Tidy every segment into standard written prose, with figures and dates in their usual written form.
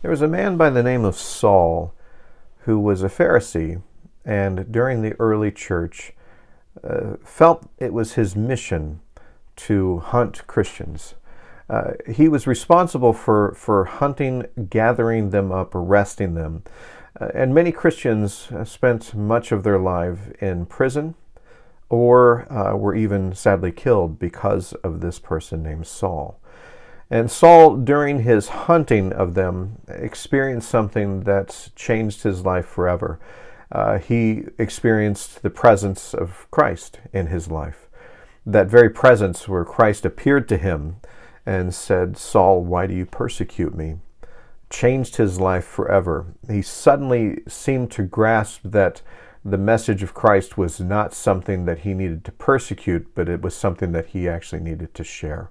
There was a man by the name of Saul who was a Pharisee, and during the early church felt it was his mission to hunt Christians. He was responsible for hunting, gathering them up, arresting them. And many Christians spent much of their life in prison or were even sadly killed because of this person named Saul. And Saul, during his hunting of them, experienced something that changed his life forever. He experienced the presence of Christ in his life. That very presence where Christ appeared to him and said, "Saul, why do you persecute me?" changed his life forever. He suddenly seemed to grasp that the message of Christ was not something that he needed to persecute, but it was something that he actually needed to share.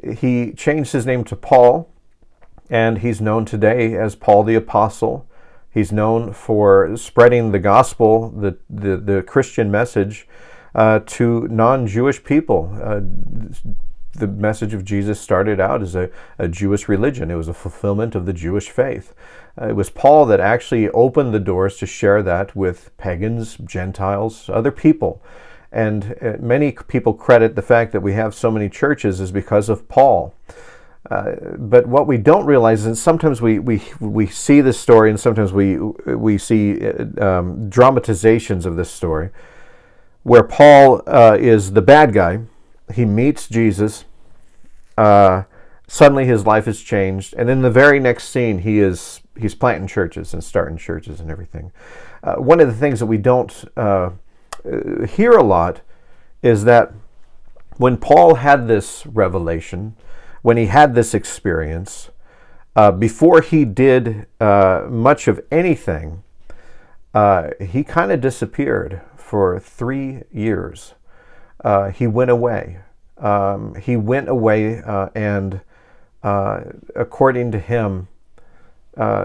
He changed his name to Paul, and he's known today as Paul the Apostle. He's known for spreading the gospel, the Christian message, to non-Jewish people. The message of Jesus started out as a Jewish religion. It was a fulfillment of the Jewish faith. It was Paul that actually opened the doors to share that with pagans, Gentiles, other people. And many people credit the fact that we have so many churches is because of Paul. But what we don't realize is sometimes we see this story, and sometimes we see dramatizations of this story, where Paul is the bad guy. He meets Jesus. Suddenly his life is changed, and in the very next scene, he's planting churches and starting churches and everything. One of the things that we don't hear a lot is that when Paul had this revelation, when he had this experience, before he did much of anything, he kind of disappeared for 3 years. He went away. And according to him,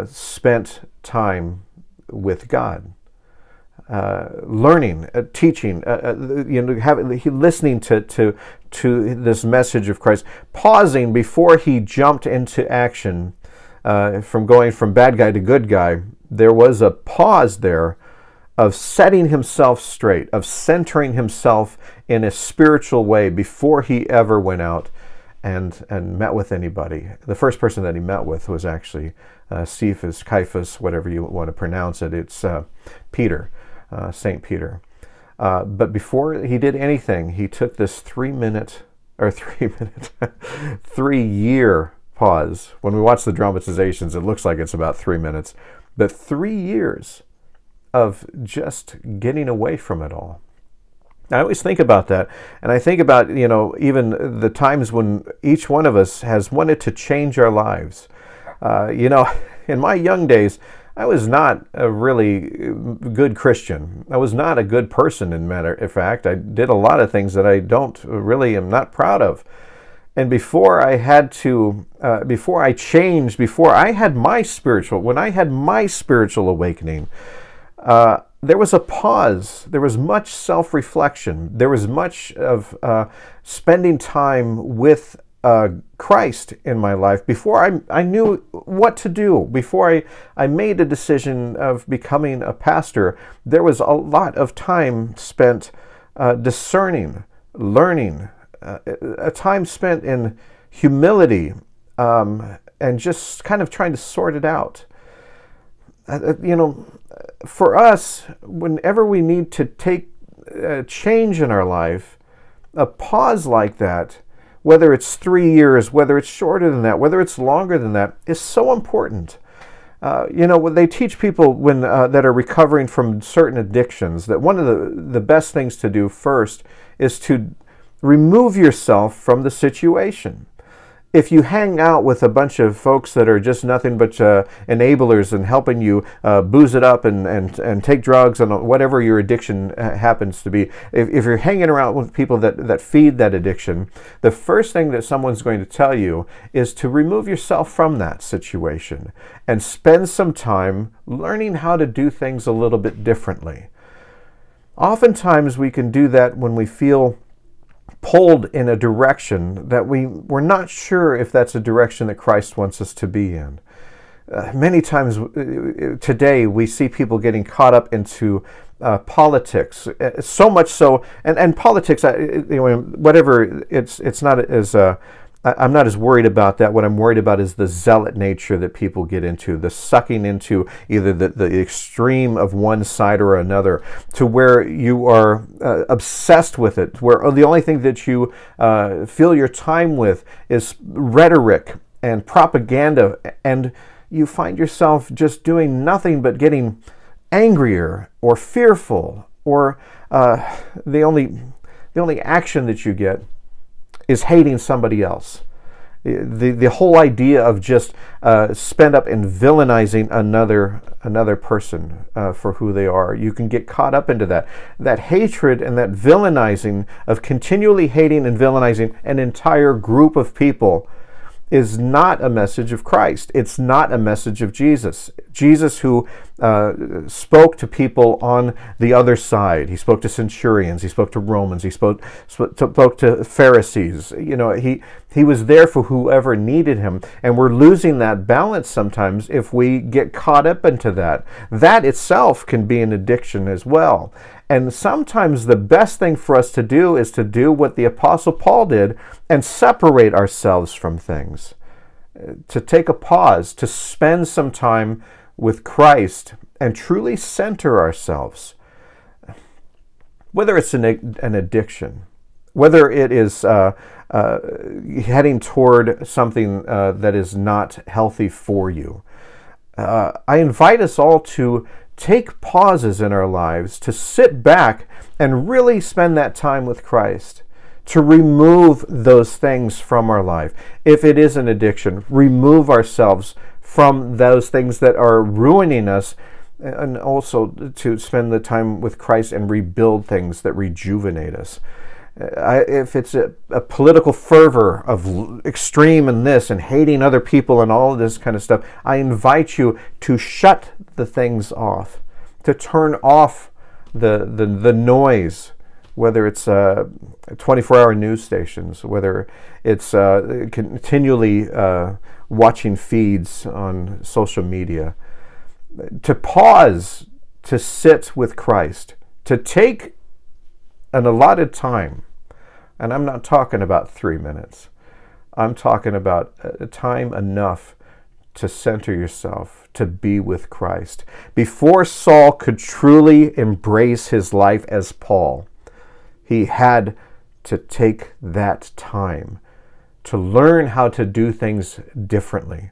spent time with God. Learning, teaching, listening to this message of Christ, pausing before he jumped into action, from going from bad guy to good guy. There was a pause there of setting himself straight, of centering himself in a spiritual way before he ever went out and met with anybody. The first person that he met with was actually Cephas, Caiaphas, whatever you want to pronounce it. It's Peter. St. Peter. But before he did anything, he took this 3-year pause. When we watch the dramatizations, it looks like it's about 3 minutes. But 3 years of just getting away from it all. I always think about that. And I think about, even the times when each one of us has wanted to change our lives. In my young days, I was not a really good Christian. I was not a good person, in matter of fact. I did a lot of things that I am not proud of. And before I had my spiritual awakening, there was a pause. There was much self-reflection. There was much of spending time with Christ in my life before I knew what to do. Before I made a decision of becoming a pastor, there was a lot of time spent discerning, learning, a time spent in humility, and just kind of trying to sort it out. For us, whenever we need to take change in our life, a pause like that, whether it's 3 years, whether it's shorter than that, whether it's longer than that, is so important. When they teach people that are recovering from certain addictions, that one of the best things to do first is to remove yourself from the situation. If you hang out with a bunch of folks that are just nothing but enablers and helping you booze it up and take drugs and whatever your addiction happens to be, if you're hanging around with people that feed that addiction, the first thing that someone's going to tell you is to remove yourself from that situation and spend some time learning how to do things a little bit differently. Oftentimes we can do that when we feel pulled in a direction that we're not sure if that's a direction that Christ wants us to be in. Many times today we see people getting caught up into politics, so much so, and politics, whatever, it's not as I'm not as worried about that. What I'm worried about is the zealot nature that people get into, the sucking into either the extreme of one side or another, to where you are obsessed with it, where the only thing that you fill your time with is rhetoric and propaganda, and you find yourself just doing nothing but getting angrier or fearful, or the only action that you get is hating somebody else. The whole idea of just spend up in villainizing another person for who they are. You can get caught up into that hatred and that villainizing of continually hating and villainizing an entire group of people is not a message of Christ. It's not a message of Jesus. Jesus, who spoke to people on the other side. He spoke to centurions. He spoke to Romans. He spoke to Pharisees. He was there for whoever needed him. And we're losing that balance sometimes if we get caught up into that. That itself can be an addiction as well. And sometimes the best thing for us to do is to do what the Apostle Paul did and separate ourselves from things. To take a pause, to spend some time with Christ and truly center ourselves. Whether it's an addiction, whether it is heading toward something that is not healthy for you, I invite us all to take pauses in our lives, to sit back and really spend that time with Christ, to remove those things from our life. If it is an addiction, remove ourselves from those things that are ruining us, and also to spend the time with Christ and rebuild things that rejuvenate us. If it's a political fervor of extreme in this and hating other people and all of this kind of stuff, I invite you to shut the things off, to turn off the noise, whether it's 24-hour news stations, whether it's continually watching feeds on social media, to pause, to sit with Christ, to take an allotted time. And I'm not talking about 3 minutes. I'm talking about a time enough to center yourself, to be with Christ. Before Saul could truly embrace his life as Paul, he had to take that time to learn how to do things differently,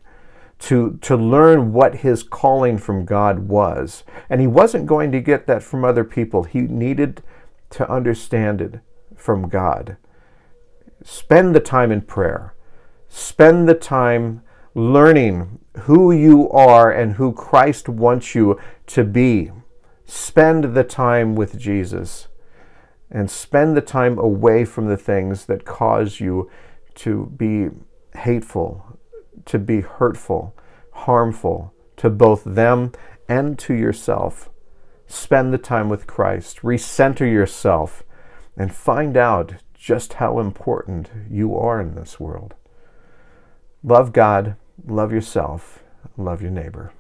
to learn what his calling from God was. And he wasn't going to get that from other people. He needed to understand it from God. Spend the time in prayer. Spend the time learning who you are and who Christ wants you to be. Spend the time with Jesus. And spend the time away from the things that cause you to be hateful, to be hurtful, harmful to both them and to yourself. Spend the time with Christ. Recenter yourself and find out just how important you are in this world. Love God, love yourself, love your neighbor.